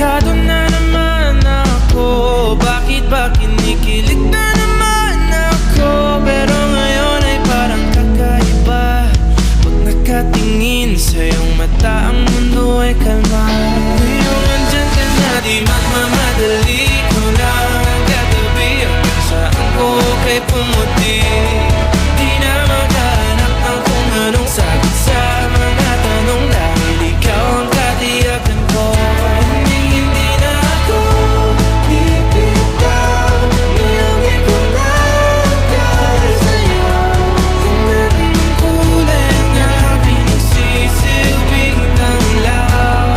delikado na naman ako. Bakit ba kinikilig na naman ako? Pero ngayon ay parang kakaiba. Pag nakatingin sa iyong mata, ang mundo ay kalma. Ngayong andyan ka na, di magmamadali ko lang ang katabi. Hanggang saan ko kay pumuti. Di na maghanap ng kung anong sagot sa mga tanong, dahil ikaw ang katiyakan ko. Hindi na ako bibitaw. Ngayong ikaw na dahil sa'yo. Kung anong kulay ang aking nagsisilbing tanglaw.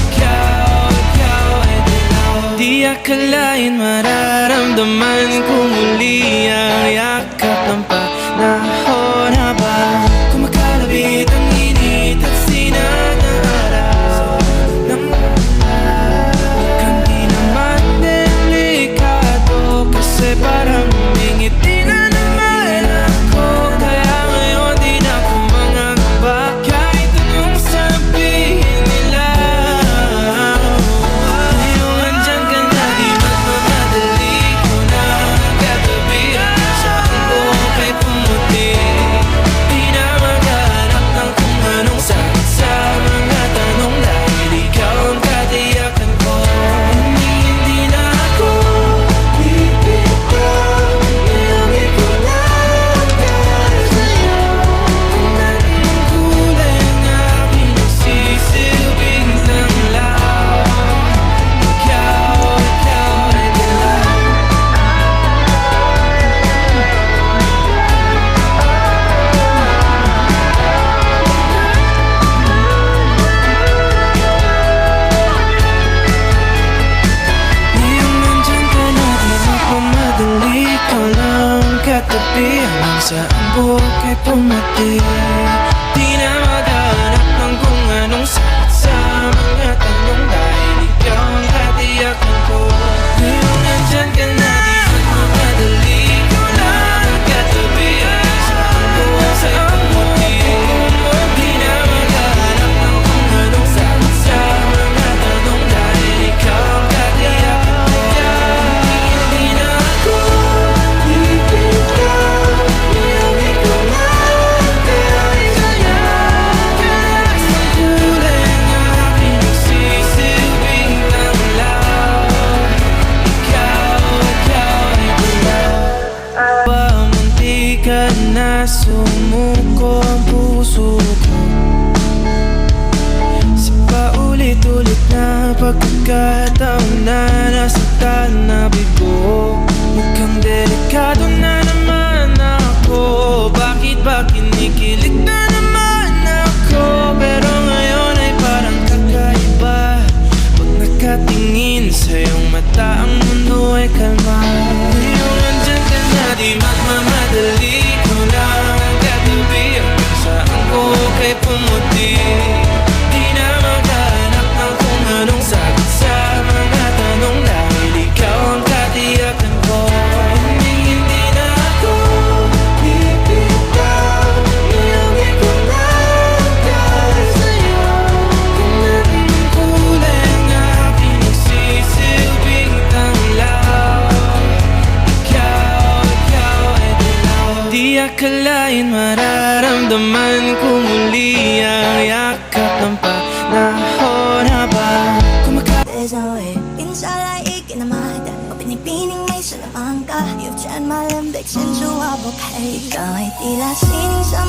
Ikaw ay dilaw. Di akalain mararamdaman ko muli ang yakap ng panahon habang kumakalabit ang init at sinag ng araw. Mukhang di naman delikado, kasi parang humingiti na naman ako. Kaya ngayon di na ako mangangamba, kahit anong sabihin nila. Ngayong andyan ka na, di magmamadali ko na katabi. Hanggang saan ko kay pumuti. Di na maghanap ng kung anong sagot sa mga tanong, dahil ikaw ang katiyakan ko. Hindi na ako bibitaw. Ngayong ikaw na dahil sa'yo. Kung anong kulay ang aking nagsisilbing tanglaw. Ikaw ay dilaw. Ngayong nandyan ka na, di magmamadali ko lang katabi. Hanggang saan buhok ay pumuti. Di na maghanap ng kung anong sagot sa mga tanong, dahil ikaw ang katiyakan ko. Ngayong nandyan ka na, di magmamadali ko lang katabi. Hanggang saan buhok ay pumuti. Di na maghanap ng kung anong sagot sa mga tanong, dahil ikaw ang katiyakan ko. Hindi na ako bibitaw. Ngayong ikaw na dahil sa'yo. Ang kulay ang aking nagsisilbing tanglaw. Ikaw ay dilaw. Pa munti ka na sumuko ang puso ko sa paulit-ulit na pagkakataon na nasaktan na bigo. Mukhang delikado na naman ako. Bakit ba kinikilig na naman ako? Pero ngayon ay parang kakaiba. Pag nakatingin sa iyong mata, ang mundo ay kalma. Ngayong andyan ka na, di magmamadali ko lang ang katabi. Hanggang saan ko kay pumuti. Di na maghanap ng kung anong sagot sa mga tanong, dahil ikaw ang katiyakan ko. Hindi na ako bibitaw. Ngayong ikaw na dahil sa'yo. Kung anong kulay ang aking nagsisilbing tanglaw. Ikaw ay dilaw. Di akalain mararamdaman ko muli ang yakap ng panahon habang There's no way pinsalay ikinamada o pinipining may salamang ka. You've tried my limbic since you were okay. Ikaw ay tila sining sa